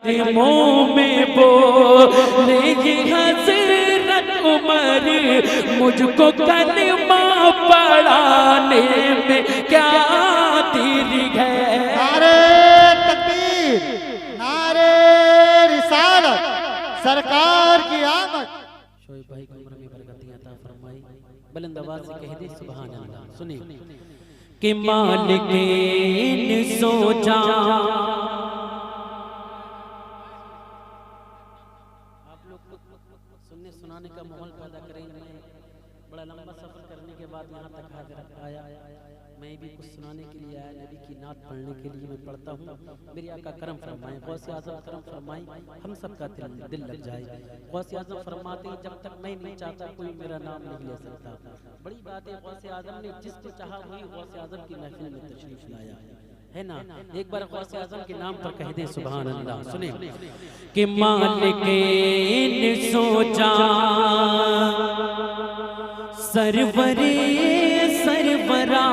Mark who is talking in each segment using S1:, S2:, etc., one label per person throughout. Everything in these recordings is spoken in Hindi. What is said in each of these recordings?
S1: मुँह में बोलेगी हज़रत उमर, मुझको कलमा पढ़ाने में क्या देर है।
S2: नारे तकबीर, नारे रिसालत, सरकार की आमद।
S1: शोएब भाई को उम्र में बरकतें अता फरमाई, बुलंद आवाज़ से कह दे सुभान अल्लाह। सुनिए कि मालिकीन सो जा, सुनने सुनाने का माहौल पैदा करेंगे। बड़ा लंबा सफर करने के बाद यहाँ तक हाजिर आया, मैं भी कुछ सुनाने के लिए आया। नबी की नात पढ़ने के लिए मैं पढ़ता हूँ। मेरे आका करम फरमाए, गौसे आज़म करम फरमाए, हम सब का दिल लग जाए। गौसे आज़म फरमाते हैं जब तक मैं नहीं चाहता कोई मेरा नाम नहीं ले सकता। बड़ी बात है, गौसे आज़म ने जिसको चाहा वही गौसे आज़म की महफिल में तशरीफ लाया है ना। एक बार गौसे आज़म के नाम पर कह दे सुभान अल्लाह। सुने कि मालिकीन सो जा, सरवरे सरवरा,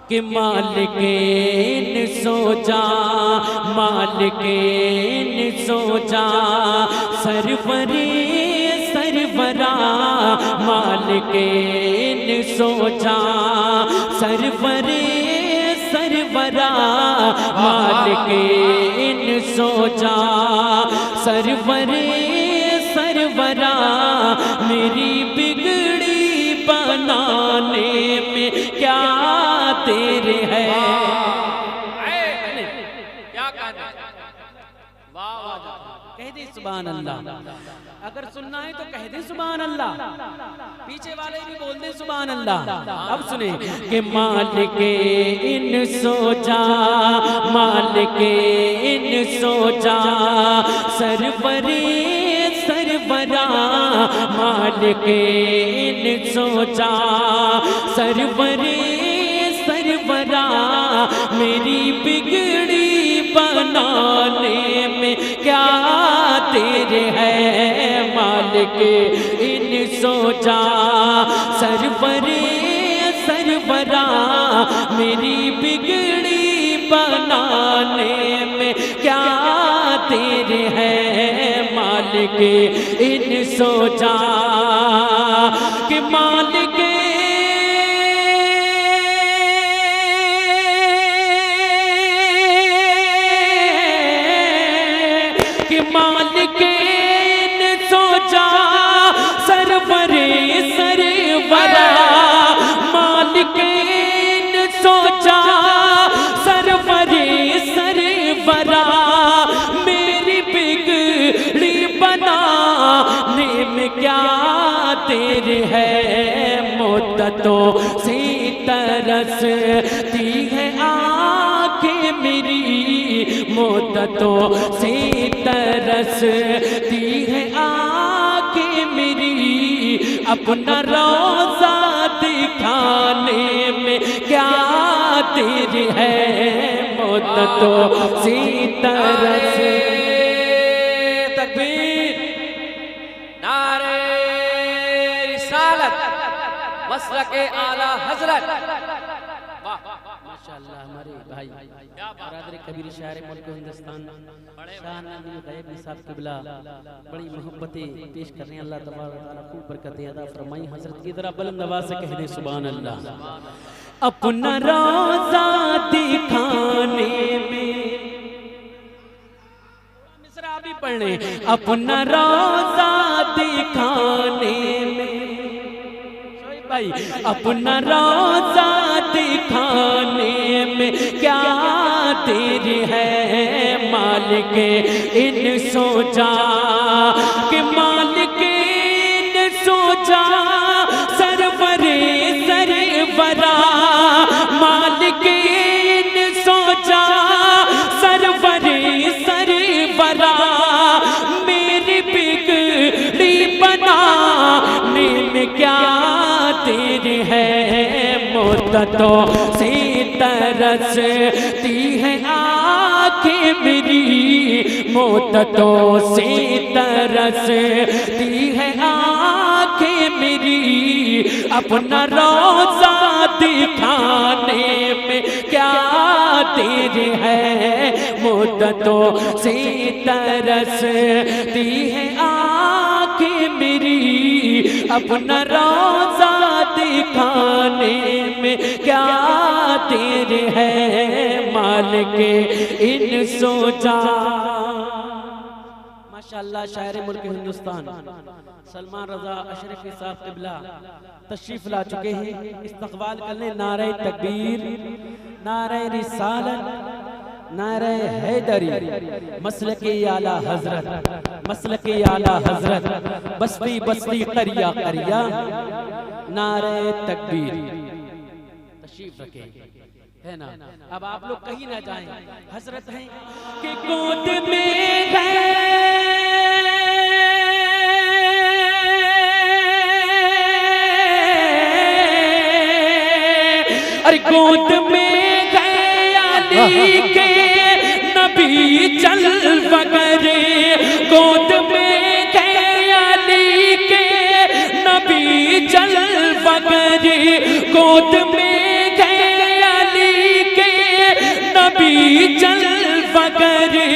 S1: कि मालिकीन सो जा, मालिकीन सो जा, सरवरे सरवरा, मालिकीन सो जा, सरवरे सरवरा, मालिकीन सो जा, सरवरे सरवरा, मेरी बिगड़ी बनाने में क्या देर है।
S3: क्या कहना, वाह वाह,
S1: कह दे सुभान अल्लाह। अगर सुनना है तो कह दे सुभान अल्लाह, पीछे वाले भी बोल दे सुभान अल्लाह। अब सुने कि मालिकीन सो जा, मालिकीन सो जा, सरवरे सरवरा, मालिकीन सो जा, सरवरे सरवरा, मेरी बिगड़ी बनाने में क्या देर है। मालिकीन सो जा, सरवरे सरवरा, मेरी बिगड़ी बनाने में क्या देर है। मालिकीन सो जा, कि मालिकीन सो जा, सरवरे सरवरा, मालिकीन सो जा, सरवरे सरवरा, मेरी बिगड़ी बनाने में क्या देर है। मुद्दतों से तरसती है आँखें मेरी, मुद्दतों से तरसती है आँखें मेरी, अपना रोज़ा दिखाने में क्या देर है। मुद्दतों से तरस,
S3: तकबीर, नारे रिसालत, मसलके आला हजरत।
S1: माशाअल्लाह हमारे भाई बरादर कबीर शायर मुल्क हिंदुस्तान शाह नबी गैब निसाब क़िबला बड़ी मोहब्बतें पेश कर रहे हैं। अल्लाह तबारक व तआला खूब बरकतें अता फरमाई। हजरत की तरह बुलंद आवाज़ से कह दे सुभान अल्लाह। अपना रोज़ा दिखाने में, मिसरा भी पढ़ने, अपना रोज़ा दिखाने में, भाई अपना रोज़ा दिखाने में क्या देर है। मालिकीन सो जा, कि मालिकीन सो जा, सरवरे सरवरा, मालिकीन सो जा, सरवरे सरवरा, मेरी बिगड़ी बनाने में क्या देर है। मुद्दतों से तरसती है आँखें मेरी, मुद्दतों से तरसती है आँखें मेरी, अपना रोज़ा दिखाने में क्या
S4: खातिर है मुद्दतों से तरसती है आँखें मेरी, अपना रोज़ा दिखाने में क्या देर है मालिके इन सोचा।
S1: माशाअल्लाह शायर मुल्क हिंदुस्तान सलमान रजा अशरफी साहब क़िबला तशरीफ ला चुके हैं। इस्तक़बाल कर लें नारे तकबीर, नारे रिसालत, नारे हैदरी, मसलके आला हजरत, मसलके आला हजरत, बस्ती बस्ती करिया करिया, नारे तकबीर। तशरीफ रखें है ना। अब आप लोग कहीं ना जाएं, हजरत हैं
S4: कि गोद में गए अरे गोद में गए अली के नबी चल वगरे, गोद में गए अली के नबी चल वगरे, गोद में गए अली के नबी चल वगरे,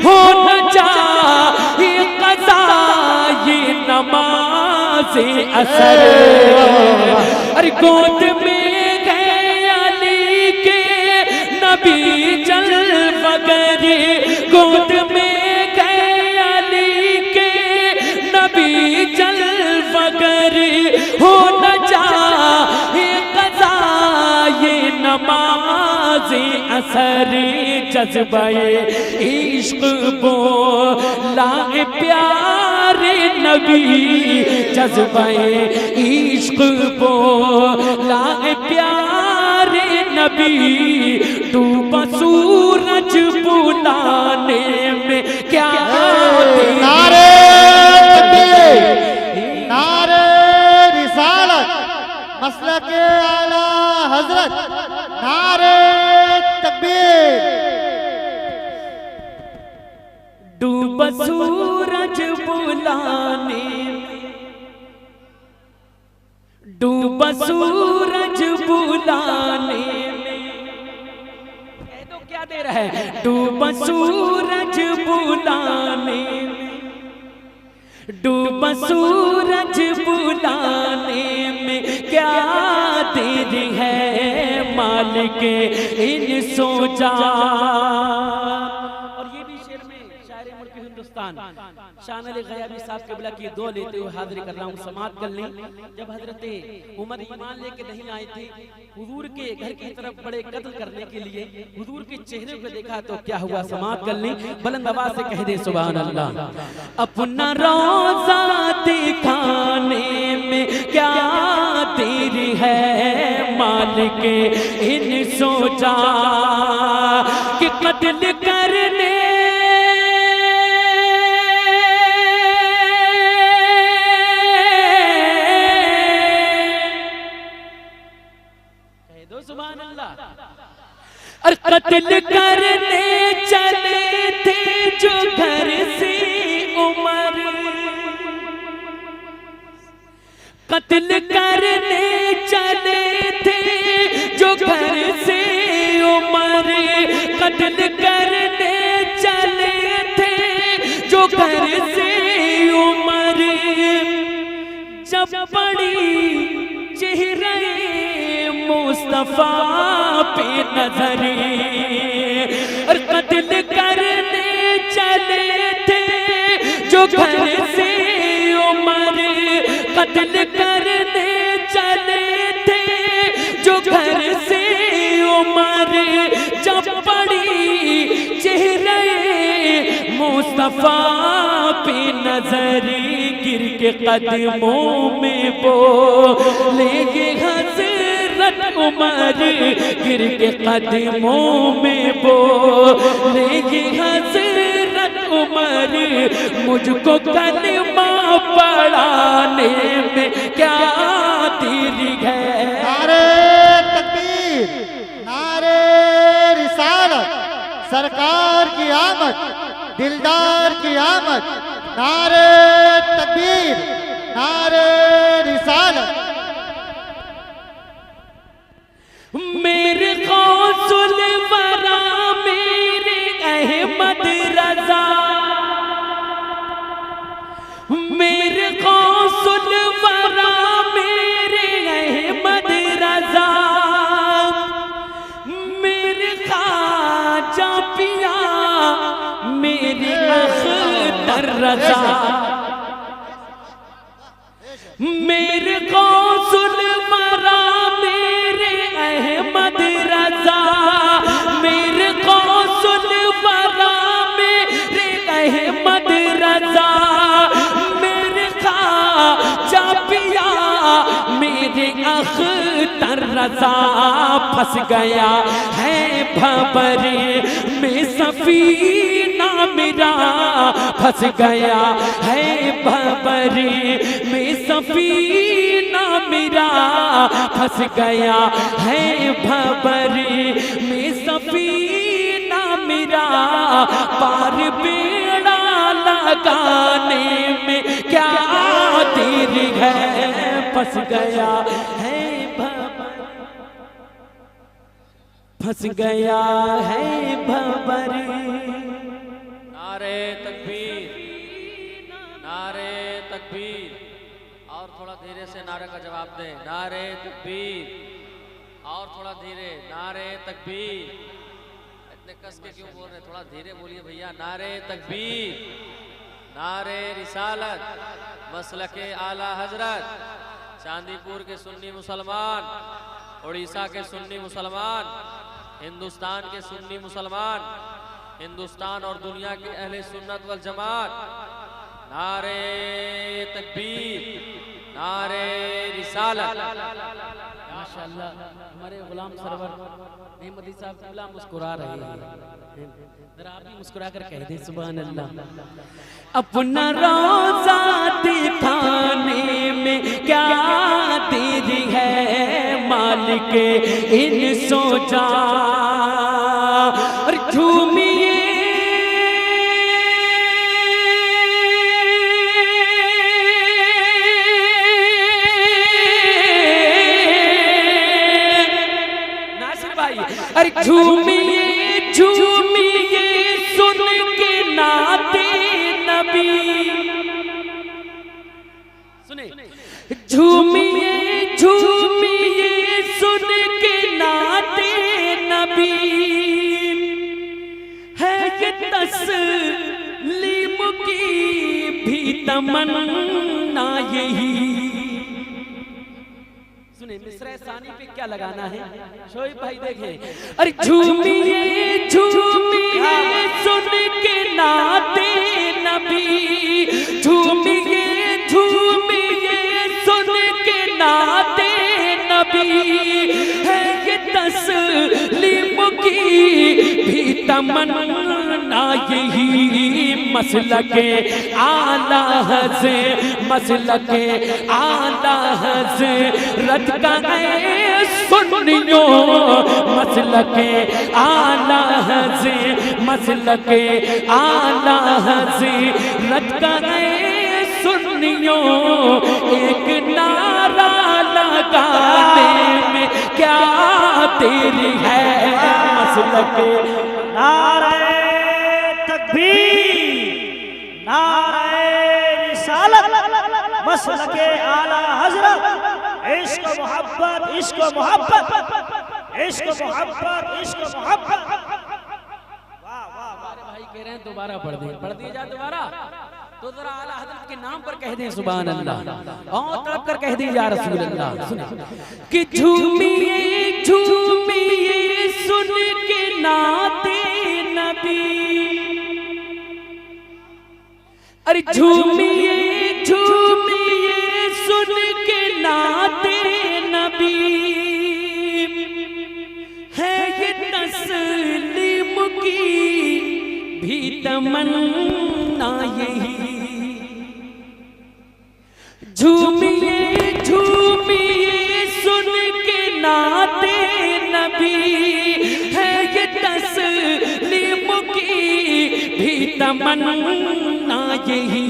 S4: हो न जाए क़ज़ा ये नमाज़ असर। अरे गोद में नबी चल वगरे, गोद में गए अली के नबी चल वगरे, हो न जाए क़ज़ा ये नमाज़ असर। जज़्बे इश्क़ बोलाए प्यारे नबी, जज़्बे इश्क़ बोलाए प्यारे नबी, डूबा सूरज बुलाने में क्या
S2: नारे तकबीर, नारे रिसालत, मसलके आला हजरत, नारे तकबीर।
S4: डूबा सूरज बुलाने में, डूबा सूरज बुलाने में, क्या दे रहा है, डूबा सूरज बुलाने में, डूबा सूरज बुलाने में क्या देर है मालिके इन सोचा।
S1: और ये भी शेर में शायर मुल्क हिंदुस्तान शान अली गयाबी साहब क़िबला की दो लेते हुए हाजिर कर रहा हूँ, समात कर लें। जब हजरत उमर ईमान लेके नहीं आए थे हुजूर के घर की तरफ बड़े कत्ल करने के लिए, हुजूर के चेहरे को देखा तो क्या हुआ, समात कर लें। बुलंद आवाज से कह दे सुभान अल्लाह।
S4: अपना रोज़ा दिखाने में क्या देर है मालिके इन सोचा, कि कत्ल करने और कत्ल करने चले थे जो घर से उमर, कत्ल करने चले थे जो घर से उमर, कत्ल करने चले थे जो घर से उमर, जब बड़ी चेहरे मुस्तफा पे नजरे, और कत्ल करने चले थे जो घर से उमर, कत्ल करने चले थे जो घर से उमर, जब बड़ी चेहरे मुस्तफा पे नजर, गिर के कदमों में बोलेंगे हज़रत उमर, गिर के कदमों में बोलेंगे हज़रत उमर, मुझको कलमा पढ़ाने में क्या देर है।
S2: नारे तकबीर, नारे रिसालत, सरकार की आमद, दिलदार की आमद, नारे तकबीर, नारे रिसालत।
S4: मेरे गौसुल वरा जा पिया मेरे अख्तर रजा, मेरे गौसुल वरा मेरे अहमद रजा, मेरे गौसुल वरा मेरे अहमद रजा, मेरे ख्वाजा पिया मेरे अख्तर रजा। फंस गया है भंवरे में सफीना मेरा, फंस गया है भंवरे में सफीना मेरा, फंस गया है भंवरे में सफीना मेरा। पार बेड़ा लगाने में क्या देर है, फंस गया है फंस गया है भंवरे।
S3: नारे तकबीर, नारे तकबीर। और थोड़ा धीरे से नारे का जवाब दें। नारे तकबीर, और थोड़ा धीरे। नारे तकबीर। इतने कस के क्यों बोल रहे, थोड़ा धीरे बोलिए भैया। नारे तकबीर, नारे रिसालत, मसलके आला हजरत, चांदीपुर के सुन्नी मुसलमान, उड़ीसा के सुन्नी मुसलमान, हिंदुस्तान के सुन्नी मुसलमान, हिंदुस्तान और दुनिया के अहले सुन्नत वल जमात। नारे तकबीर, नारे रिसालत।
S1: माशाअल्लाह हमारे गुलाम सरवर अहमदी साहब किबला मुस्कुरा रहे हैं, जरा आप भी मुस्कुरा कर कह दें सुभान अल्लाह।
S4: अपना रोजा दिखाने में क्या देरी है, मालिक इन सो जा और झूमिए अरे झूमिए झूमिए सुन के नाते नबी, सुने झूमिए झूमिए सुन के नाते नबी, है ये तस्लीम की भी तमन्ना यही।
S1: सुने मिसरा सानी पे क्या लगाना है शोएब भाई देखें।
S4: अरे झूमिए झूमिए सुन के नाते नबी, झूमिए झूमिए सुन के नाते नबी, है ये तस्लीम की भी तमन्ना यही। मसलके आला हज़रत, मसलके आला हज़रत का है सुन्नियों, मसलके आला हज़रत, मसलके आला हज़रत का है सुन्नियों। एक नारा लगाने में क्या देरी है, मसलके
S2: नारे तकबीर, नारे रिसालत, मसलके आला हजरत। इश्क मोहब्बत, इश्क मोहब्बत, इश्क मोहब्बत, इश्क मोहब्बत। वाह वाह वाह।
S1: भाई कह रहे हैं दोबारा पढ़ दिए जा दोबारा, तो जरा आला हज़रत के नाम पर कह दें सुभान अल्लाह, और तड़प कर कह दें या रसूल अल्लाह। सुने
S4: कि झूमिए झूमिए सुन के नाते नबी, अरे झूमिए झूमिए सुन के नाते नबी, है ये तस्लीम की भी तमन्ना यही। झूमिए झूमिए सुन के नाते नबी, है ये तस्लीम की भी तमन्ना यही।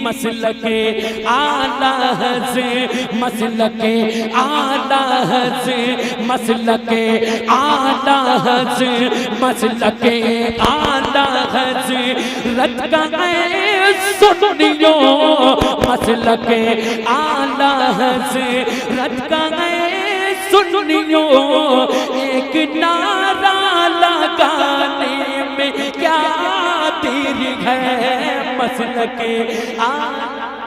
S4: मसलके आला हज़रत, मसलके आला हज़रत, मसलके आला हज़रत, मसलके आला हज़रत का है सुन्नियों, मसलके आला हज़रत का है सुन्नियों। एक नारा लगाने है मसलके आला